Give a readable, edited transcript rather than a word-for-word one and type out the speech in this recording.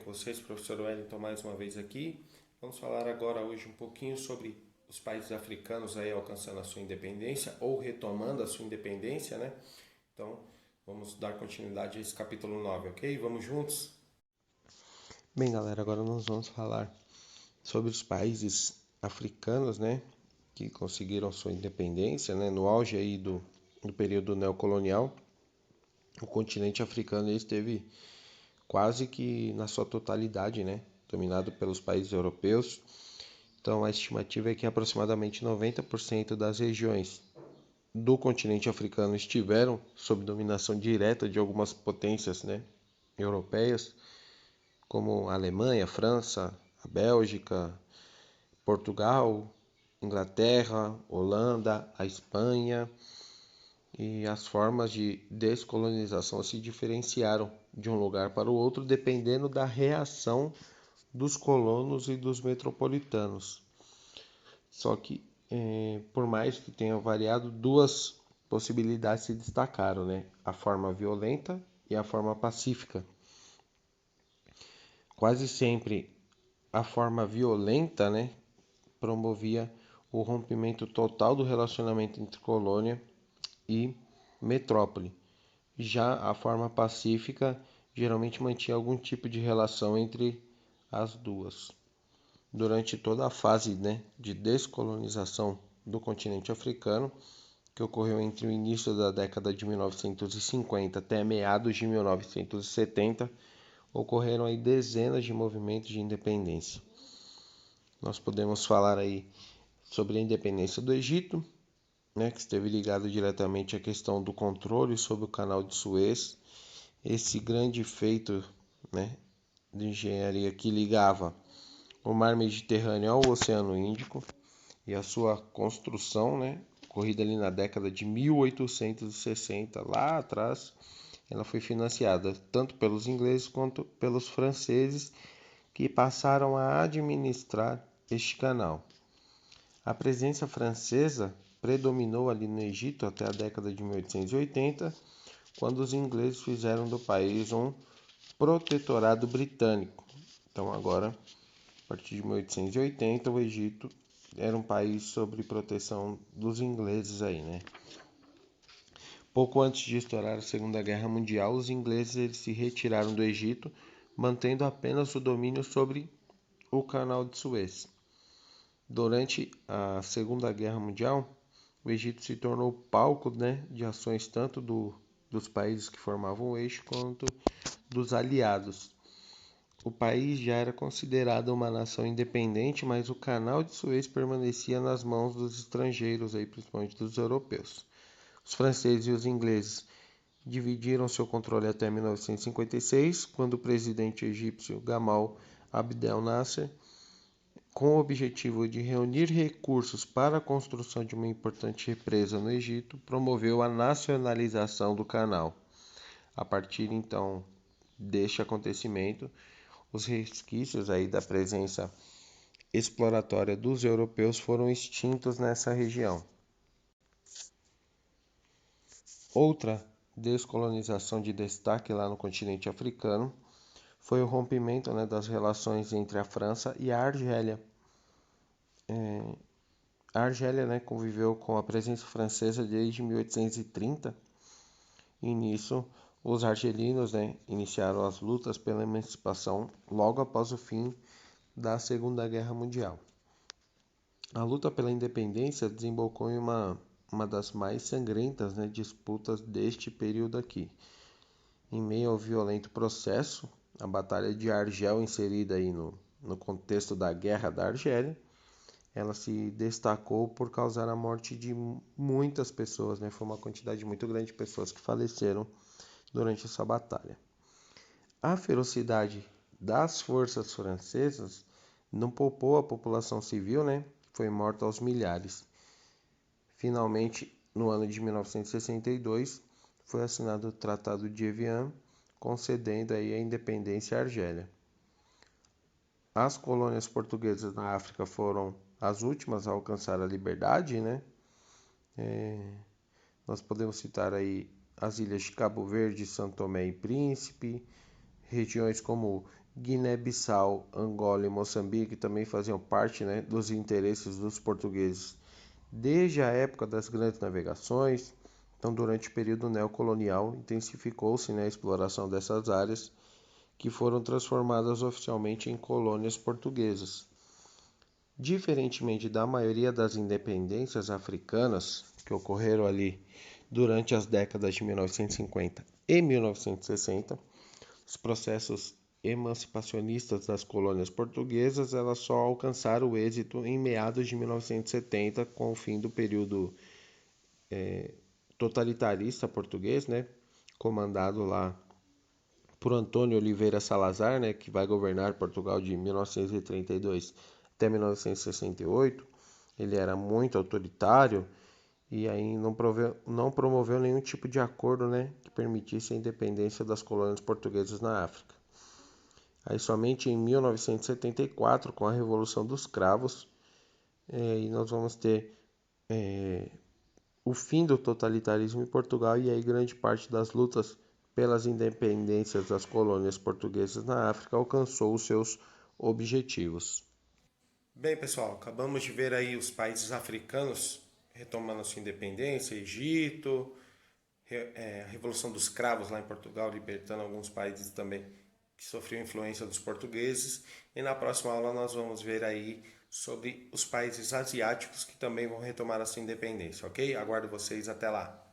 com vocês? Professor Wellington mais uma vez aqui. Vamos falar agora hoje um pouquinho sobre os países africanos aí alcançando a sua independência ou retomando a sua independência, né? Então, vamos dar continuidade a esse capítulo 9, ok? Vamos juntos? Bem, galera, agora nós vamos falar sobre os países africanos, né, que conseguiram sua independência, né, no auge aí do período neocolonial. O continente africano esteve quase que na sua totalidade, né, dominado pelos países europeus. Então, a estimativa é que aproximadamente 90% das regiões do continente africano estiveram sob dominação direta de algumas potências, né, europeias, como a Alemanha, a França, a Bélgica, Portugal, Inglaterra, Holanda, a Espanha, e as formas de descolonização se diferenciaram de um lugar para o outro dependendo da reação dos colonos e dos metropolitanos. Só que, por mais que tenha variado, duas possibilidades se destacaram, né? A forma violenta e a forma pacífica. Quase sempre a forma violenta, né, promovia o rompimento total do relacionamento entre colônia e metrópole. Já a forma pacífica geralmente mantinha algum tipo de relação entre as duas. Durante toda a fase, né, de descolonização do continente africano, que ocorreu entre o início da década de 1950 até meados de 1970, ocorreram aí dezenas de movimentos de independência. Nós podemos falar aí sobre a independência do Egito, né, que esteve ligado diretamente à questão do controle sobre o Canal de Suez, esse grande feito, né, de engenharia que ligava o Mar Mediterrâneo ao Oceano Índico e a sua construção, né, ocorrida ali na década de 1860, lá atrás, ela foi financiada tanto pelos ingleses quanto pelos franceses, que passaram a administrar este canal. A presença francesa predominou ali no Egito até a década de 1880, quando os ingleses fizeram do país um protetorado britânico. Então agora, a partir de 1880, o Egito era um país sob proteção dos ingleses aí, né? Pouco antes de estourar a Segunda Guerra Mundial, os ingleses se retiraram do Egito, mantendo apenas o domínio sobre o Canal de Suez. Durante a Segunda Guerra Mundial, o Egito se tornou palco, né, de ações tanto dos países que formavam o eixo quanto dos aliados. O país já era considerado uma nação independente, mas o Canal de Suez permanecia nas mãos dos estrangeiros, aí, principalmente dos europeus. Os franceses e os ingleses dividiram seu controle até 1956, quando o presidente egípcio Gamal Abdel Nasser, com o objetivo de reunir recursos para a construção de uma importante represa no Egito, promoveu a nacionalização do canal. A partir então deste acontecimento, os resquícios aí da presença exploratória dos europeus foram extintos nessa região. Outra descolonização de destaque lá no continente africano foi o rompimento, né, das relações entre a França e a Argélia. A Argélia, né, conviveu com a presença francesa desde 1830 e nisso os argelinos, né, iniciaram as lutas pela emancipação logo após o fim da Segunda Guerra Mundial. A luta pela independência desembocou em uma das mais sangrentas, né, disputas deste período aqui. Em meio ao violento processo, a Batalha de Argel, inserida aí no contexto da Guerra da Argélia, ela se destacou por causar a morte de muitas pessoas, né? Foi uma quantidade muito grande de pessoas que faleceram durante essa batalha. A ferocidade das forças francesas não poupou a população civil, né? Foi morta aos milhares. Finalmente, no ano de 1962, foi assinado o Tratado de Evian, concedendo aí a independência à Argélia. As colônias portuguesas na África foram as últimas a alcançar a liberdade, né? Nós podemos citar aí as ilhas de Cabo Verde, São Tomé e Príncipe, regiões como Guiné-Bissau, Angola e Moçambique também faziam parte, né, dos interesses dos portugueses desde a época das grandes navegações. Então, durante o período neocolonial, intensificou-se, né, a exploração dessas áreas que foram transformadas oficialmente em colônias portuguesas. Diferentemente da maioria das independências africanas que ocorreram ali durante as décadas de 1950 e 1960, os processos emancipacionistas das colônias portuguesas elas só alcançaram o êxito em meados de 1970 com o fim do período totalitarista português, né, comandado lá por Antônio Oliveira Salazar, né, que vai governar Portugal de 1932 até 1968. Ele era muito autoritário e aí não promoveu nenhum tipo de acordo, né, que permitisse a independência das colônias portuguesas na África. Aí somente em 1974, com a Revolução dos Cravos, e nós vamos ter o fim do totalitarismo em Portugal e aí grande parte das lutas pelas independências das colônias portuguesas na África alcançou os seus objetivos. Bem, pessoal, acabamos de ver aí os países africanos retomando a sua independência, Egito, a Revolução dos Cravos lá em Portugal, libertando alguns países também que sofriam influência dos portugueses. E na próxima aula nós vamos ver aí sobre os países asiáticos que também vão retomar a sua independência, ok? Aguardo vocês até lá.